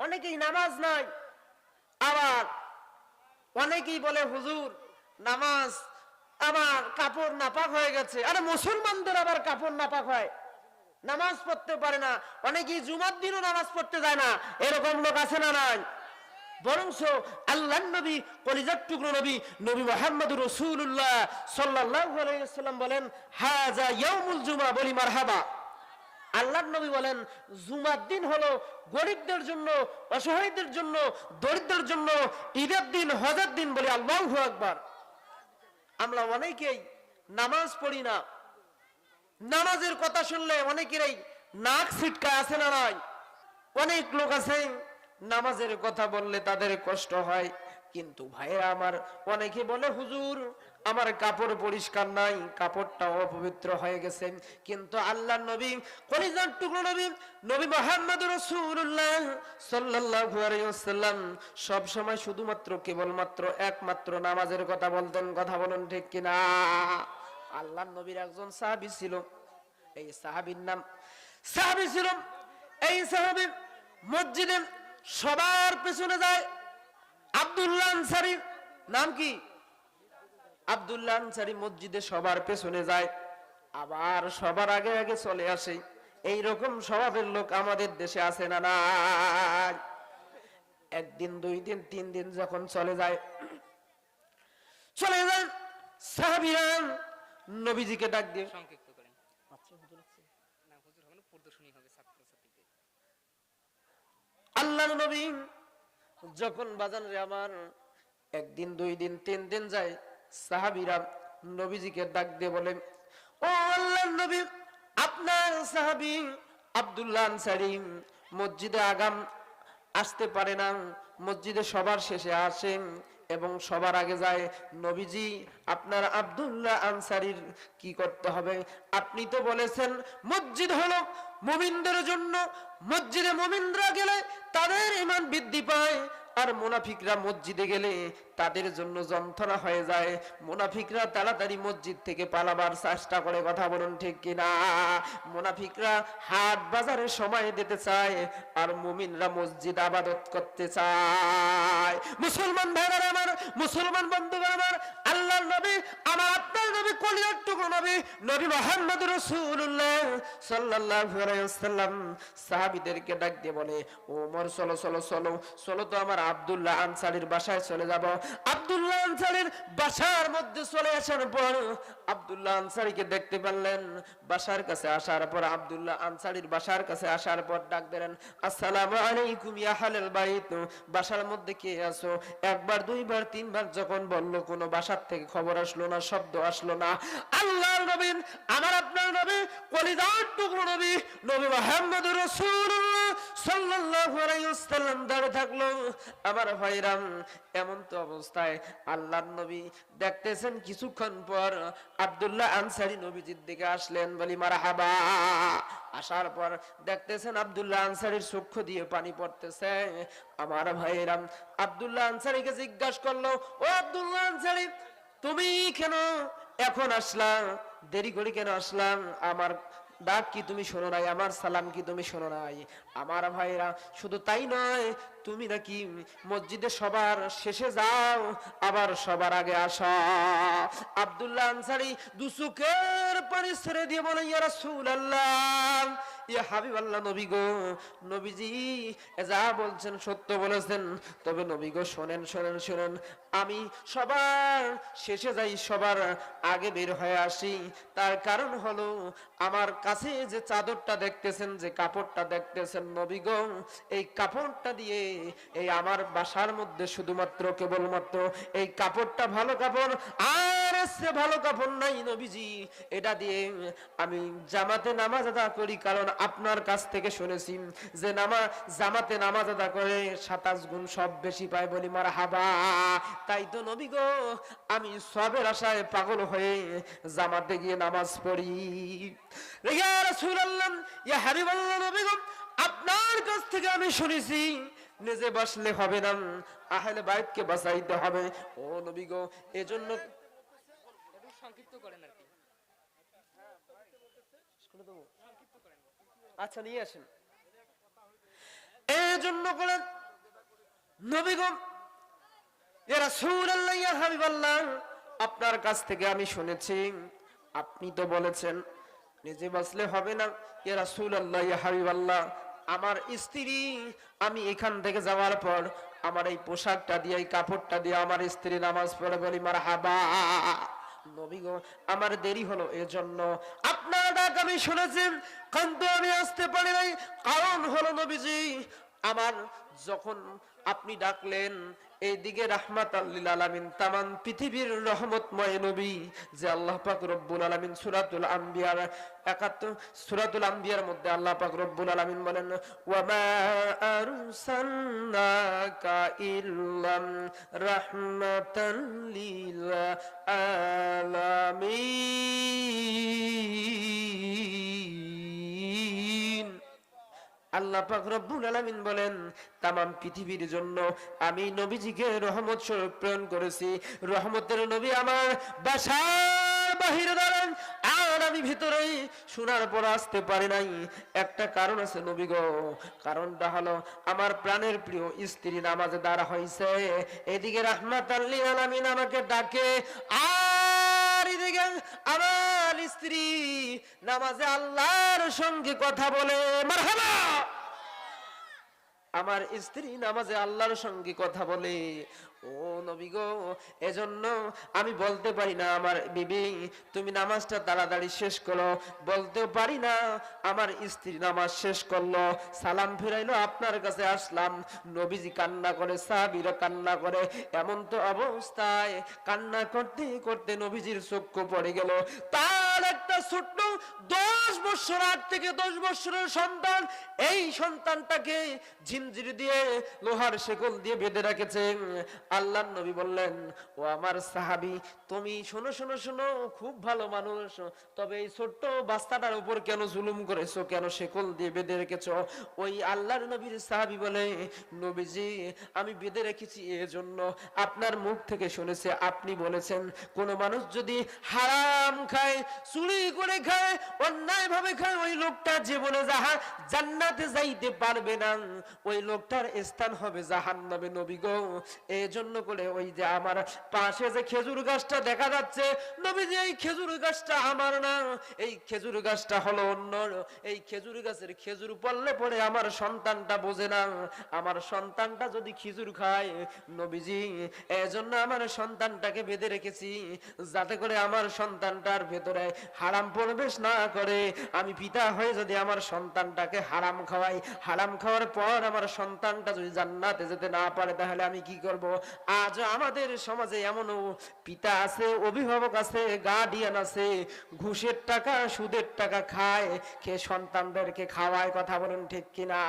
অনেকেই নামাজ নাই, আবার অনেকেই বলে হুজুর নামাজ আমার কাপড় নাপাক হয়ে গেছে। আরে মুসলমানদের আবার কাপড় নাপাক হয়, নামাজ পড়তে পারে না, অনেকেই জুমার দিনও নামাজ পড়তে যায় না, এরকম লোক আছে না নাই? বরংস আল্লাহর নবী, কলিজার টুকরো নবী, নবী মুহাম্মদুর রাসূলুল্লাহ সাল্লাল্লাহু আলাইহি ওয়াসাল্লাম বলেন, হাযা ইয়াউমুল জুমা, বলি মারহাবা। আল্লাহর নবী বলেন, জুমার দিন হলো গরিবদের জন্য, অসহায়দের জন্য, দরিদ্রদের জন্য ঈদের দিন, হজের দিন, বলি আল্লাহু আকবার। আমরা অনেকেই নামাজ পড়ি না, নামাজের কথা শুনলে অনেকেরই নাক ছিটকা, আছে না নাই? অনেক লোক আছে নামাজের কথা বললে তাদের কষ্ট হয়। কিন্তু ভাইরা আমার, অনেকে বলে হুজুর আমার কাপড় পরিষ্কার নাই, কাপড়টা অপবিত্র হয়ে গেছে। কিন্তু আল্লাহর নবী, কলিজার টুকরো নবী, নবী মুহাম্মদ রাসূলুল্লাহ সাল্লাল্লাহু আলাইহি ওয়াসাল্লাম সব সময় শুধুমাত্র কেবলমাত্র একমাত্র নামাজের কথা বলতেন। কথা বলেন ঠিক কিনা? আল্লাহর নবীর একজন সাহাবী ছিল, এই সাহাবীর নাম সাহাবী ছিল, এই সাহাবী মসজিদে সবার পেছনে যায়। আব্দুল্লাহ আনসারী, নাম কি? আব্দুল্লাহ আনসারী মসজিদে সবার পেছনে যায়, আবার সবার আগে আগে চলে আসে। এইরকম স্বভাবের লোক আমাদের দেশে আছে না নাই? একদিন, দুই দিন, তিন দিন যখন চলে যায় সাহাবীরা নবীজিকে ডাক দিয়ে, সংক্ষিপ্ত করেন। আচ্ছা হুজুর, আছে না হুজুর, হবে না, প্রদর্শনী হবে ছাত্রছাত্রীদের। আল্লাহর নবী যখন বাজান রে আমার একদিন, দুই দিন, তিন দিন যায়, সাহাবীরা নবীজিকে ডাক দিয়ে বলেন, ও আল্লাহর নবী, আপনার সাহাবী আব্দুল্লাহ আনসারী মসজিদে আগাম আসতে পারে না, মসজিদে সবার শেষে আসেন এবং সবার আগে যায়। নবীজি, আপনার আব্দুল্লাহ আনসারীর কি করতে হবে? আপনি তো বলেছেন মসজিদ হলো মুমিনদের জন্য, মসজিদে মুমিনরা গেলে তাদের ঈমান বৃদ্ধি পায়, আর মুনাফিকরা মসজিদে গেলে তাদের জন্য যন্ত্রণা হয়ে যায়। মুনাফিকরা তাড়াতাড়ি মসজিদ থেকে পালাবার চেষ্টা করে। কথা বলুন ঠিক কিনা? মুনাফিকরা হাট বাজারে সময় দিতে চায়, আর মুমিনরা মসজিদ আবাদত করতে চায়। মুসলমান ভাইরা আমার, মুসলমান বন্ধুরা আমার, আল্লাহর নবী, আমার আপনার নবী, কলিজার টুকরো নবী, নবী মুহাম্মদ রাসূলুল্লাহ সাল্লাল্লাহু আলাইহি ওয়াসাল্লাম সাহাবীদেরকে ডাক দিয়ে বলে, ওমর চলো চলো চলো চলো তো আমার আব্দুল্লাহ আনসারীর বাসায় চলে যাব। আব্দুল্লাহ আনসারীর বাসার মধ্যে চলে আসার পর আব্দুল্লাহ আনসারীকে দেখতে পারলেন। বাসার কাছে আসার পর, আব্দুল্লাহ আনসারীর বাসার কাছে আসার পর ডাক দিলেন, আসসালামু আলাইকুম ইয়া আহলাল বাইত। বাসার মধ্যে কে আছো? একবার, দুইবার, তিনবার যখন বলল, কোনো বাসার থেকে খবর আসলো না, শব্দ আসলো না। আল্লাহর নবী, আমার আপনার নবী, কলিজার টুকরো নবী, নবী মুহাম্মদ রাসূলুল্লাহ সাল্লাল্লাহু আলাইহি ওয়াসাল্লাম দাঁড়িয়ে থাকলো। আমার ভাইরাম, এমন তো অবস্থায় আল্লাহর নবী দেখতেছেন, কিছুক্ষণ পর আব্দুল্লাহ আনসারী নবীজির দিকে আসলেন। বলি মারহাবা। আসার পর দেখতেছেন আব্দুল্লাহ আনসারীর চক্ষু দিয়ে পানি পড়তেছে। আমার ভাইরাম, আব্দুল্লাহ আনসারীকে জিজ্ঞাসা করলো, ও আব্দুল্লাহ আনসারী, তুমি কেন এখন আসলাম? দেরি করে কেন আসলাম? আমার ডাক কি তুমি শোনো নাই? আমার সালাম কি তুমি শোনো নাই? আমার ভাইরা, শুধু তাই নয়, তুমি নাকি মসজিদে সবার শেষে যাও, আবার সবার আগে আসো। আব্দুল্লাহ আনসারী দুচোখের পানি ছেড়ে দিয়ে বলে, ইয়া রাসূলুল্লাহ, ইয়া হাবিবাল্লাহ, নবী গো, নবীজি যা বলছেন সত্য বলেছেন, তবে নবী গো শোনেন শোনেন শোনেন, আমি সবার শেষে যাই, সবার আগে বের হয়ে আসি। তার কারণ হলো, আমার কাছে যে চাদরটা দেখতেছেন, যে কাপড়টা দেখতেছেন নবী গো, এই কাপড়টা দিয়ে এই আমার বাসার মধ্যে শুধুমাত্র কেবলমাত্র এই কাপড়টা ভালো কাপড়, আর সে ভালো কাপড় নাই নবীজি। এটা দিয়ে আমি জামাতে নামাজ আদা করি, কারণ আপনার কাছ থেকে শুনেছি যে জামাতে নামাজ আদা করে 27 গুণ সব বেশি পায়। বলি মারহাবা। তাই তো নবী গো, আমি সবের আশায় পাগল হয়ে জামাতে গিয়ে নামাজ পড়ি। ইয়া রাসূলুল্লাহ, ইয়া হাবিবাল্লাহ, নবী গো, আপনার কাছ থেকে আমি শুনেছি নিজে বাসলে হবে না, আহলে বাইতকে বাঁচাইতে হবে। ও নবী গো, এজন্য একটু সংক্ষিপ্ত করেন আর কি। আচ্ছা নিয়ে আসেন। এই জন্য করে নবী গো, ইয়া রাসূলুল্লাহ, ইয়া হাবিবাল্লাহ, আপনার কাছ থেকে আমি শুনেছি আপনি তো বলেছেন নিজে বাঁচলে হবে না। ইয়া রাসূলুল্লাহ, ইয়া হাবিবাল্লাহ, আমার স্ত্রী, আমি এখান থেকে যাওয়ার পর আমার এই পোশাকটা দিয়ে, এই কাপড়টা দিয়ে আমার স্ত্রী নামাজ পড়ে, বলি মারহাবা। নবী গো, আমার দেরি হলো এজন্য আপনার ডাক আমি শুনেছি, কিন্তু আমি আসতে পারি নাই। কারণ হলো নবীজি, আমার যখন আপনি ডাকলেন, এইদিকে রাহমাতাল লিল আলামিন, তামাম পৃথিবীর রহমতময় নবী যে আল্লাহ পাক রব্বুল আলামিন সূরাতুল আম্বিয়ার 71 সূরাতুল আম্বিয়ার মধ্যে আল্লাহ পাক রব্বুল আলামিন বলেন, ওয়া মা আরসালনাকা ইল্লাম রাহমাতাল লিল আলামিন। আল্লাহ পাক রব্বুল আলামিন বলেন, তামাম পৃথিবীর জন্য আমি নবীজিকে রহমত স্বরূপ প্রেরণ করেছি। রহমতের নবী আমার বাসার বাহিরে দাঁড়ান, আর আমি ভিতরে শোনার পর আসতে পারি নাই। একটা কারণ আছে নবী গো, কারণটা হলো আমার প্রাণের প্রিয় স্ত্রী নামাজে দাঁড়া হয়েছে, এদিকে রাহমাতাল লিল আলামিন আমাকে ডাকে, আর এদিকে আমার স্ত্রী নামাজে আল্লাহর সঙ্গে কথা বলে। মারহাবা। আমার স্ত্রী নামাজে আল্লাহর সঙ্গে কথা বলে। ও নবী গো, এজন্য আমি বলতে পারি না আমার বিবি তুমি নামাজটা তাড়াতাড়ি শেষ করো, বলতেও পারি না আমার স্ত্রী নামাজ শেষ করলো, সালাম ফিরাইলো, আপনার কাছে আসলাম। নবীজি কান্না করে, সাহাবীরা কান্না করে, এমন তো অবস্থায় কান্না করতে করতে নবীজির চক্ষু পড়ে গেল। তার একটা ছোট্ট 10 বছর, 8 থেকে 10 বছরের সন্তান, এই সন্তানটাকে ঝিনঝির দিয়ে, লোহার শেকল দিয়ে বেঁধে রেখেছেন। আল্লাহর নবী বললেন, ও আমার সাহাবী, তুমি শোনো শোনো শোনো, খুব ভালো মানুষ, তবে এই ছোট্ট বাচ্চাটার উপর কেন জুলুম করেছো, কেন শেকল দিয়ে বেঁধে রেখেছো? ওই আল্লাহর নবীর সাহাবী বলে, নবীজি আমি বেঁধে রেখেছি এজন্য আপনার মুখ থেকে শুনেছি আপনি বলেছেন কোন মানুষ যদি হারাম খায়, চুরি করে খায়, অন্যায় ভাবে খায়, ওই লোকটা জীবনে জান্নাতে যাইতে পারবে না, ওই লোকটার স্থান হবে জাহান্নামে। নবী গো, এজন্য করে ওই যে আমার পাশে যে খেজুর গাছটা দেখা যাচ্ছে, নবীজি এই খেজুর গাছটা আমার না, এই খেজুর গাছটা হলো অন্য। এই খেজুর গাছের খেজুর পড়লে পরে আমার সন্তানটা বোঝে না, আমার সন্তানটা যদি খেজুর খায়, নবীজি এজন্য আমার সন্তানটাকে বেঁধে রেখেছি, যাতে করে আমার সন্তানটার ভেতরে হারাম প্রবেশ না করে। আমি পিতা হয়ে যদি আমার সন্তানটাকে হারাম খাওয়াই, হারাম খাওয়ার পর আমার সন্তানটা যদি জান্নাতে যেতে না পারে, তাহলে আমি কি করব? আজ আমাদের সমাজে এমনও পিতা আছে, অভিভাবক আছে, গার্ডিয়ান আছে, ঘুষের টাকা, সুদের টাকা খায়, খেয়ে সন্তানদেরকে খাওয়ায়। কথা বলেন ঠিক কিনা?